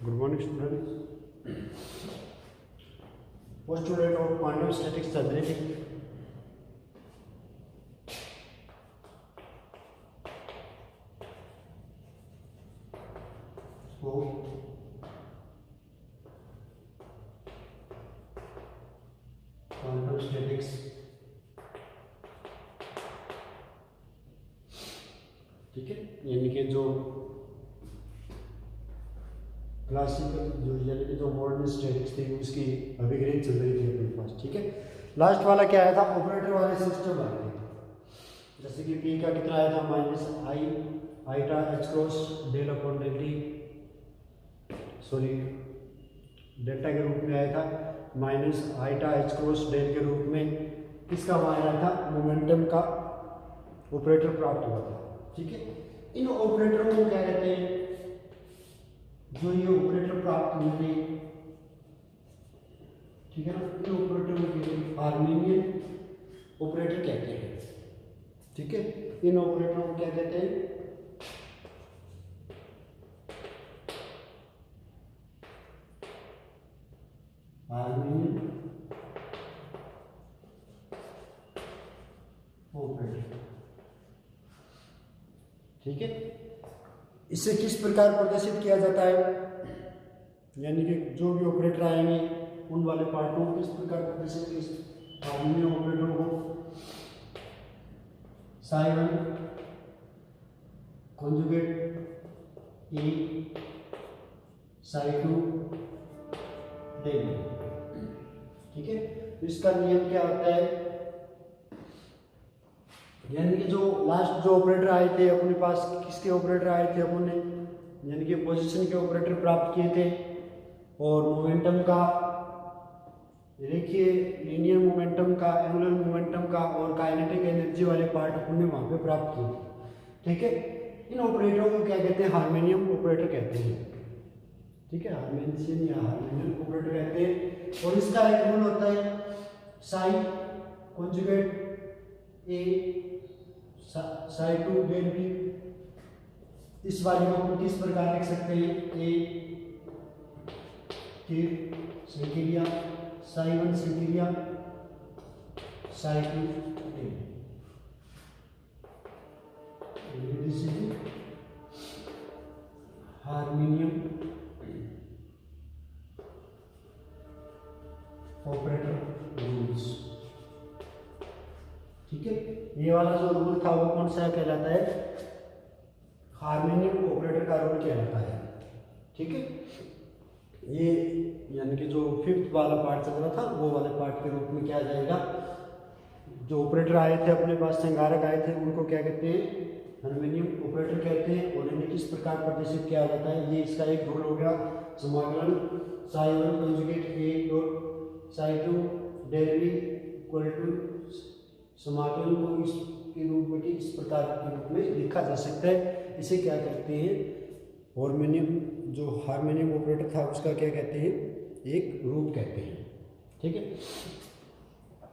Good morning, students. Postulate of quantum static stability. So, quantum statics. ठीक है, यानी कि जो क्लासिकल जो यानी कि जो मॉडर्न स्टैटिक्स थी उसकी अभिग्रहण चल रही थी अपने पास। ठीक है, लास्ट वाला क्या आया था, ऑपरेटर वाले सिस्टम आए थे। जैसे कि पी का कितना आया था, minus i eta h cross del upon del t, sorry delta के रूप में आया था, minus eta h cross del के रूप में किसका आया था, मोमेंटम का ऑपरेटर प्राप्त हुआ था। ठीक है, इन ऑपरेटरों को क्या कहते हैं, जो ये ऑपरेटर प्राप्त हुए थे, ठीक है ना, इन ऑपरेटरों को हार्मोनियन ऑपरेटर कहते हैं। ठीक है, इन ऑपरेटरों को क्या कहते हैं, हार्मोनियन ऑपरेटर। ठीक है, इसे किस प्रकार प्रदर्शित किया जाता है, यानी कि जो भी ऑपरेटर आएंगे उन वाले पार्टों को किस प्रकार प्रदर्शित, हार्मोनियन ऑपरेटरों को साई वन कॉन्जुगेट ए साई टू डेल। ठीक है, तो इसका नियम क्या होता है, यानी कि जो लास्ट जो ऑपरेटर आए थे अपने पास, किसके ऑपरेटर आए थे अपन ने, यानी कि पोजीशन के ऑपरेटर प्राप्त किए थे, और मोमेंटम का, देखिए लीनियर मोमेंटम का, एंगुलर मोमेंटम का और काइनेटिक एनर्जी वाले पार्ट अपन ने वहां पे प्राप्त किए थे। ठीक है, इन ऑपरेटरों को क्या कहते हैं, हार्मोनियम ऑपरेटर कहते हैं। ठीक है, हार्मोनियन या हार्मोनियन ऑपरेटर कहते हैं। और इसका एक रूल होता है, साई कॉन्जुगेट ए साई टू डेल बी। इस वाले को हम किस प्रकार लिख सकते हैं, ए तीर सेंटीरिया साई वन सेंटीरिया psi two del. This is harmonium operator rules. ठीक है, ये वाला जो रूल था वो कौन सा कहलाता है, हार्मोनियम ऑपरेटर का रूल कहलाता है। ठीक है, ये यानी कि जो फिफ्थ वाला पार्ट चल रहा था वो वाले पार्ट के रूप में क्या आ जाएगा, जो ऑपरेटर आए थे अपने पास, संगारक आए थे, उनको क्या कहते हैं, हार्मोनियम ऑपरेटर कहते हैं। और इन्हें किस प्रकार प्रदर्शित किया जाता है, ये इसका एक रूल हो गया, समाकलन psi one conjugate A dot psi two del B equal to, समाकलन को इसके रूप में इस प्रकार के रूप में लिखा जा सकता है। इसे क्या कहते हैं, हार्मोनियम, जो हार्मोनियम ऑपरेटर था उसका क्या कहते हैं, एक रूप कहते हैं। ठीक है,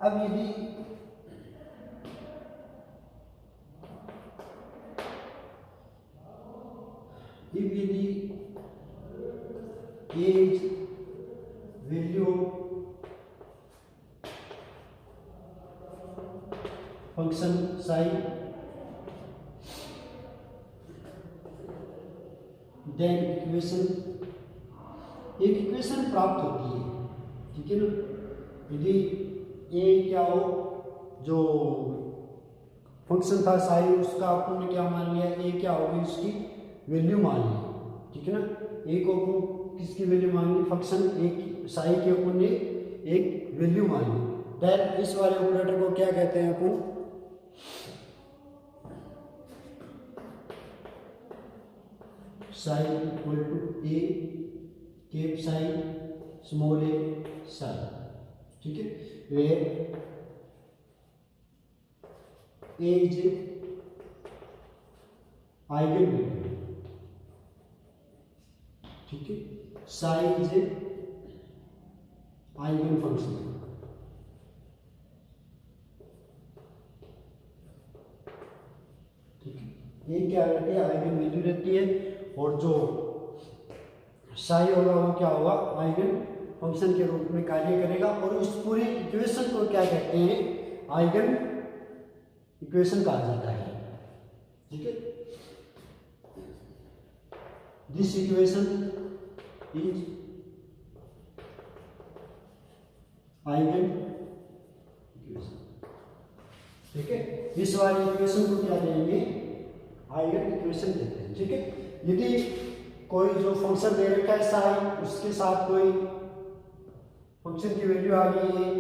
अब यदि as value function psi then equation, एक इक्वेशन प्राप्त होती है। ठीक है ना, यदि ए क्या हो, जो फंक्शन था साई उसका अपन ने क्या मान लिया, ए क्या होगी उसकी वैल्यू मान ली। ठीक है ना, ए को अपन किसकी वैल्यू मान ली, फंक्शन ए की, साई की अपन ने एक वैल्यू मान ली। देन इस वाले ऑपरेटर को क्या कहते हैं अपन, psi equal to a cap psi small a psi. ठीक है, where a is eigen value. ठीक है, साई इज आइगन फंक्शन। ठीक है, ये क्या रहती है, आइगन वैल्यू रहती है। और जो साई होगा वो क्या होगा, आइगन फंक्शन के रूप में कार्य करेगा। और उस पूरी इक्वेशन को क्या कहते हैं, आइगन इक्वेशन कहा जाता है। ठीक है, this equation is eigen equation. ठीक है, इस वाली इक्वेशन को क्या देंगे, आइगन इक्वेशन देते हैं। ठीक है, यदि कोई जो फंक्शन दे रखा है साई, उसके साथ कोई फंक्शन की वैल्यू आ गई है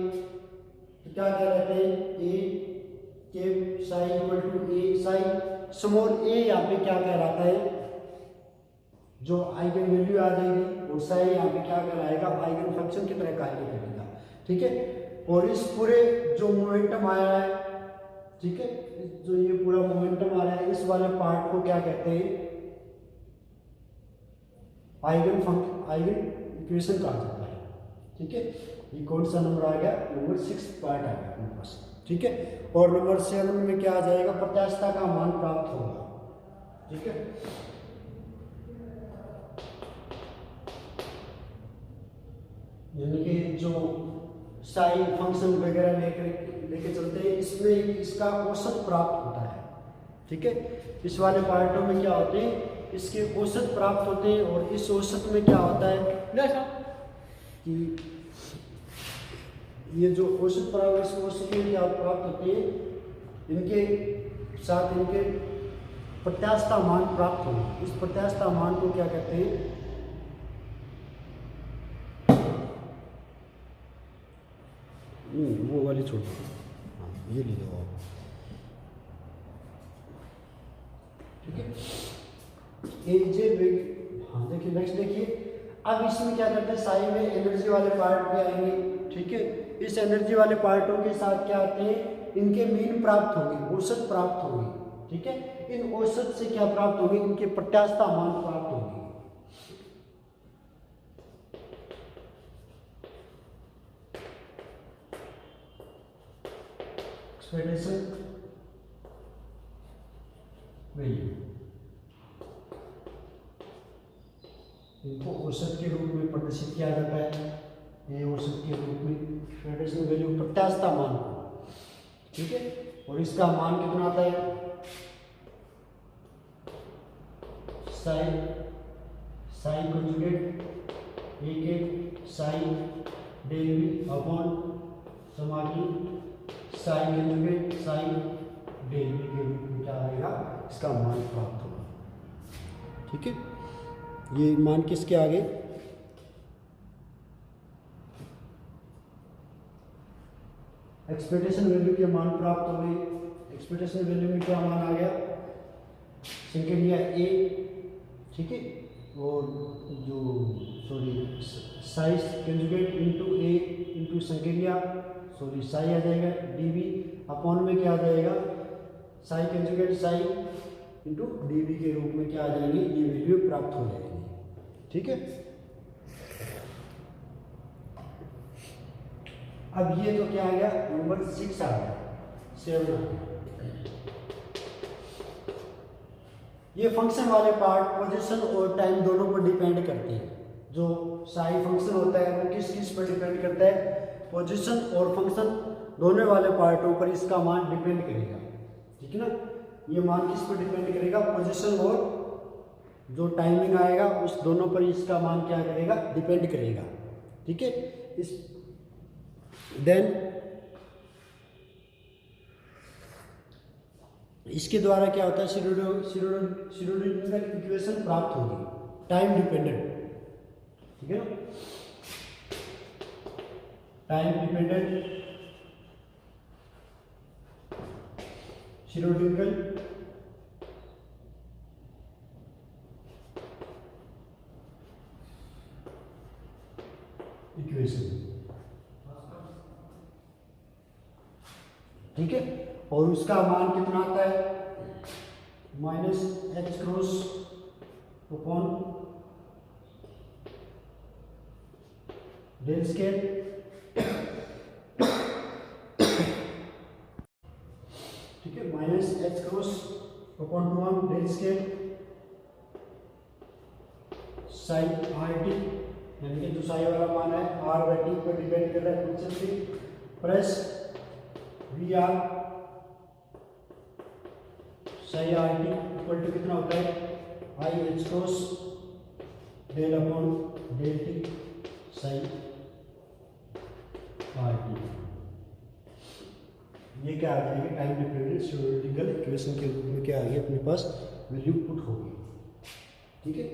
तो क्या कहते हैं, ए के psi equal to a, psi small a यहाँ पे क्या कहलाता है, जो आइगन वैल्यू आ जाएगी, और साई यहाँ पे क्या कहलाएगा, आइगन फंक्शन की तरह कार्य करेगा। ठीक है, और इस पूरे जो मोमेंटम आया है, ठीक है, जो ये पूरा मोमेंटम आ रहा है, इस वाले पार्ट को क्या कहते हैं, आइगन इक्वेशन कहा जाता है। ठीक है, ये कौन सा नंबर आ गया, नंबर 6 पार्ट आ गया अपने पास। ठीक है, और नंबर 7 में क्या आ जाएगा, प्रत्यास्थता का मान प्राप्त होगा। ठीक है, यानी कि जो साई फंक्शन वगैरह लेके चलते हैं, इसमें इसका औसत प्राप्त होता है। ठीक है, इस वाले पार्टों में क्या होते हैं, इसके औसत प्राप्त होते हैं। और इस औसत में क्या होता है कि ये जो औसत प्राप्त, इस औसत में क्या प्राप्त होते हैं, इनके साथ इनके प्रत्यास्थता मान प्राप्त होंगे। इस प्रत्यास्थता मान को क्या कहते हैं, वो वाली छोड़ दो, हाँ ये ले लो आप। ठीक है, हाँ देखिए, नेक्स्ट देखिए, अब इसमें क्या करते हैं, साई में एनर्जी वाले पार्ट भी आएंगे। ठीक है, इस एनर्जी वाले पार्टों के साथ क्या आते हैं, इनके मीन प्राप्त होंगे, औसत प्राप्त होंगे। ठीक है, इन औसत से क्या प्राप्त होंगे, इनके प्रत्यास्थता मान प्राप्त होंगे। एक्सपेक्टेशन वैल्यू, इनको औसत के रूप में प्रदर्शित किया जाता है, ये औसत के रूप में एक्सपेक्टेशन वैल्यू, प्रत्यास्थता मान। ठीक है, और इसका मान कितना आता है, साई कंजुगेट एक साई डेल वी अपॉन समाकलन psi conjugate psi del V के रूप में क्या आएगा, इसका मान प्राप्त होगा। ठीक है, ये मान किसके आगे, एक्सपेक्टेशन वैल्यू के मान प्राप्त हो गए। एक्सपेक्टेशन वैल्यू में क्या मान आ गया, संकेलिया ए। ठीक है, और जो साइज कंजुगेट इनटू ए इनटू संकेलिया साई आ जाएगा, डीवी अपॉन में क्या आ जाएगा, psi conjugate psi into dv के रूप में क्या आ जाएंगे, ये वैल्यू प्राप्त हो जाएगी। ठीक है, अब ये तो क्या आ गया, नंबर 6 आ गया, 7 आ गया। ये फंक्शन वाले पार्ट पोजीशन और टाइम दोनों पर डिपेंड करते हैं। जो साई फंक्शन होता है वो किस किस पर डिपेंड करता है, पोजीशन और फंक्शन दोनों वाले पार्टों पर इसका मान डिपेंड करेगा। ठीक है ना, ये मान किस पर डिपेंड करेगा, पोजीशन और जो टाइमिंग आएगा उस दोनों पर इसका मान क्या करेगा, डिपेंड करेगा। ठीक है, इस देन इसके द्वारा क्या होता है, श्रोडिंगर इक्वेशन प्राप्त होगी, टाइम डिपेंडेंट। ठीक है ना, टाइम डिपेंडेंट श्रोडिंगर इक्वेशन। ठीक है, और उसका मान कितना आता है, -h cross upon del scale. ठीक है, -h cross upon 2 del scale psi R T, यानी कि जो साई वाला मान है आर बाई टी पर डिपेंड कर रहा है फंक्शन से, plus V R psi R T equal to कितना होता है I H cross del upon del T psi R T. ये क्या आ जाएगी टाइम डिपेंडेंट सिंगल इक्वेशन के रूप में क्या आ गया अपने पास वैल्यू पुट होगी। ठीक है,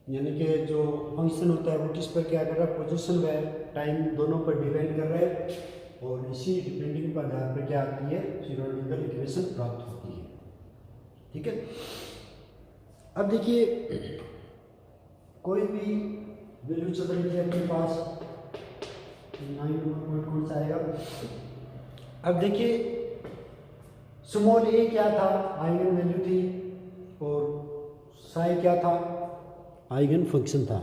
यानी कि जो फंक्शन होता है वो किस पर क्या कर रहा है, पोजीशन व टाइम दोनों पर डिपेंड कर रहा है, और इसी डिपेंडिंग पर आधार पर क्या आती है श्रोडिंगर इक्वेशन प्राप्त होती है। ठीक है, अब देखिए कोई भी वैल्यू चल रही है अपने पास 9 नंबर कौन सा आएगा। अब देखिए स्मॉल ए क्या था, आइगन वैल्यू थी, और साई क्या था, आइगन फंक्शन था।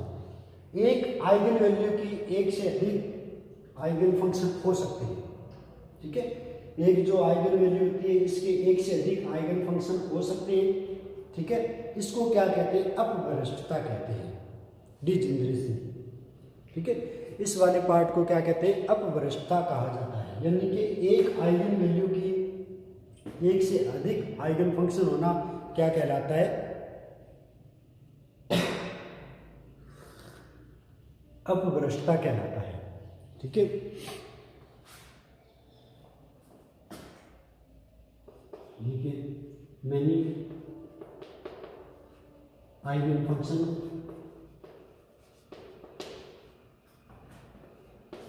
एक आइगन वैल्यू की एक से अधिक आइगन फंक्शन हो सकते हैं। ठीक है, एक जो आइगन वैल्यू होती है इसके एक से अधिक आइगन फंक्शन हो सकते हैं। ठीक है, इसको क्या कहते हैं, अपभ्रष्टता कहते हैं, डिजेनरेसी। ठीक है, इस वाले पार्ट को क्या कहते हैं, अपभ्रष्टता कहा जाता है। यानी कि एक आइगन वैल्यू की एक से अधिक आइगन फंक्शन होना क्या कहलाता है, अपभ्रष्टता कहलाता है। ठीक है, many eigen function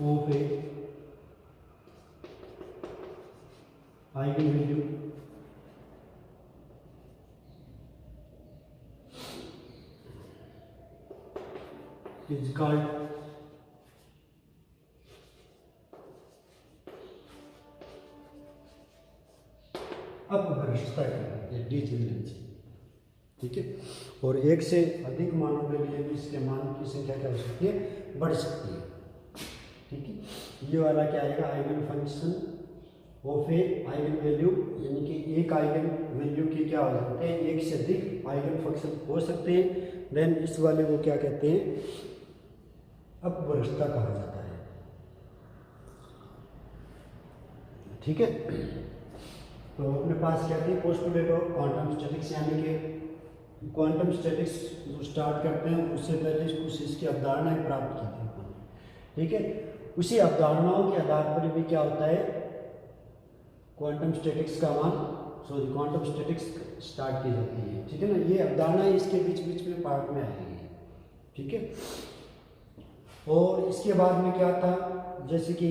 of A eigen value is called अपभ्रष्टता कहलाती है, डिजेनरेसी। ठीक है, और एक से अधिक मानों के लिए भी इसके मान की संख्या क्या हो सकती है, बढ़ सकती है। ठीक है, ये वाला क्या आएगा, eigen function of A eigen value, यानी कि एक आइगन वैल्यू की क्या हो सकते हैं, एक से अधिक आइगन फंक्शन हो सकते हैं। देन इस वाले को क्या कहते हैं, अपभ्रष्टता कहा जाता है। ठीक है, तो अपने पास क्या थी, पोस्टुलेट ऑफ क्वांटम स्टैटिक्स, यानी कि क्वांटम स्टैटिक्स जो स्टार्ट करते हैं उससे पहले कुछ इसकी अवधारणाएं प्राप्त की थी। ठीक है, उसी अवधारणाओं के आधार पर भी क्या होता है, क्वांटम स्टैटिक्स का क्वांटम स्टैटिक्स स्टार्ट की जाती है। ठीक है ना, ये अवधारणाएं इसके बीच बीच में पार्ट में आएगी। ठीक है, और इसके बाद में क्या था, जैसे कि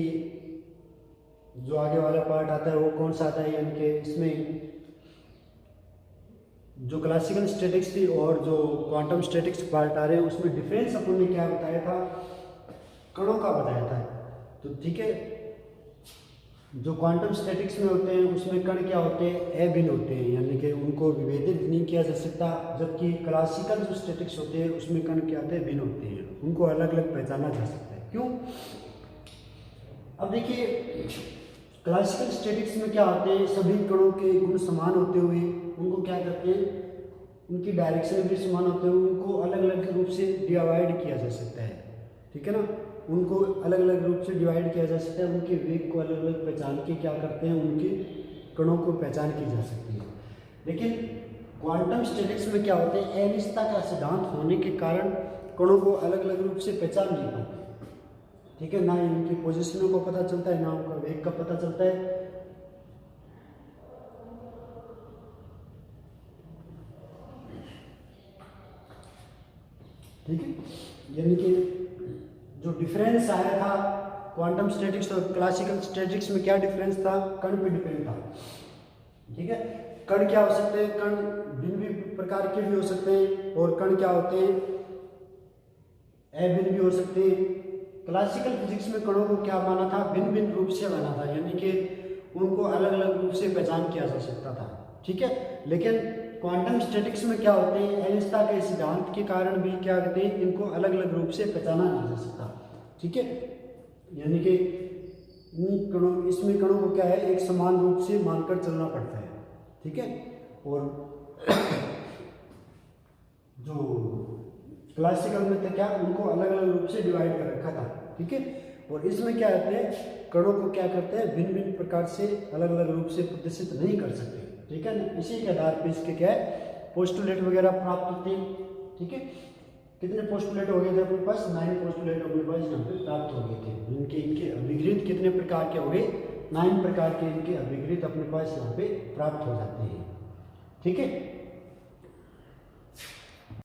जो आगे वाला पार्ट आता है वो कौन सा आता है, यानी कि इसमें जो क्लासिकल स्टैटिक्स थी और जो क्वांटम स्टैटिक्स पार्ट आ रहे हैं उसमें डिफरेंस अपन ने क्या बताया था, कणों का बताया था। तो ठीक है, जो क्वांटम स्टैटिक्स में होते हैं उसमें कण क्या होते हैं, अभिन्न होते हैं, यानी कि उनको विभेदित नहीं किया जा सकता। जबकि क्लासिकल जो स्टैटिक्स होते हैं उसमें कण क्या होते हैं, भिन्न होते हैं, उनको अलग अलग पहचाना जा सकता है। क्यों, अब देखिए क्लासिकल स्टैटिक्स में क्या होते हैं, सभी कणों के गुण समान होते हुए उनको क्या करते हैं, उनकी डायरेक्शन भी समान होते हुए उनको अलग अलग रूप से डिवाइड किया जा सकता है। ठीक है ना, उनको अलग अलग रूप से डिवाइड किया जा सकता है, उनके वेग को अलग अलग पहचान के क्या करते हैं, उनके कणों को पहचान की जा सकती है। लेकिन क्वांटम स्टैटिक्स में क्या होता है, अनिश्चितता का सिद्धांत होने के कारण कणों को अलग अलग रूप से पहचान नहीं पाते। ठीक है, ना ही उनकी पोजीशनों को पता चलता है, ना उनका वेग का पता चलता है। ठीक है, यानी कि जो डिफरेंस आया था क्वांटम स्टैटिक्स और क्लासिकल स्टैटिक्स में, क्या डिफरेंस था, कण पे डिपेंड था। ठीक है, कण क्या हो सकते हैं, कण भिन्न भी प्रकार के भी हो सकते हैं, और कण क्या होते हैं, अभिन्न भी हो सकते हैं। क्लासिकल फिजिक्स में कणों को क्या माना था, भिन्न भिन्न रूप से माना था, यानी कि उनको अलग अलग रूप से पहचान किया जा सकता था। ठीक है, लेकिन क्वांटम स्टैटिक्स में क्या होते हैं, अनिश्चितता के सिद्धांत के कारण भी क्या कहते हैं, इनको अलग अलग रूप से पहचाना नहीं जा सकता। ठीक है, यानी कि इसमें कणों को क्या है, एक समान रूप से मानकर चलना पड़ता है। ठीक है, और जो क्लासिकल में थे क्या, उनको अलग अलग रूप से डिवाइड कर रखा था, ठीक है। और इसमें क्या होते हैं, कणों को क्या करते हैं, भिन्न भिन्न प्रकार से अलग अलग रूप से प्रदर्शित नहीं कर सकते, ठीक है ना। इसी के आधार पर इसके क्या है, पोस्टुलेट वगैरह प्राप्त होते हैं, ठीक है। कितने पोस्टुलेट हो गए थे अपने पास, 9 पोस्टुलेट अपने पास यहाँ पे प्राप्त हो गए थे। इनके अभिग्रहित कितने प्रकार के हो गए, 9 प्रकार के इनके अभिग्रहित अपने पास यहाँ पे प्राप्त हो जाते हैं, ठीक है।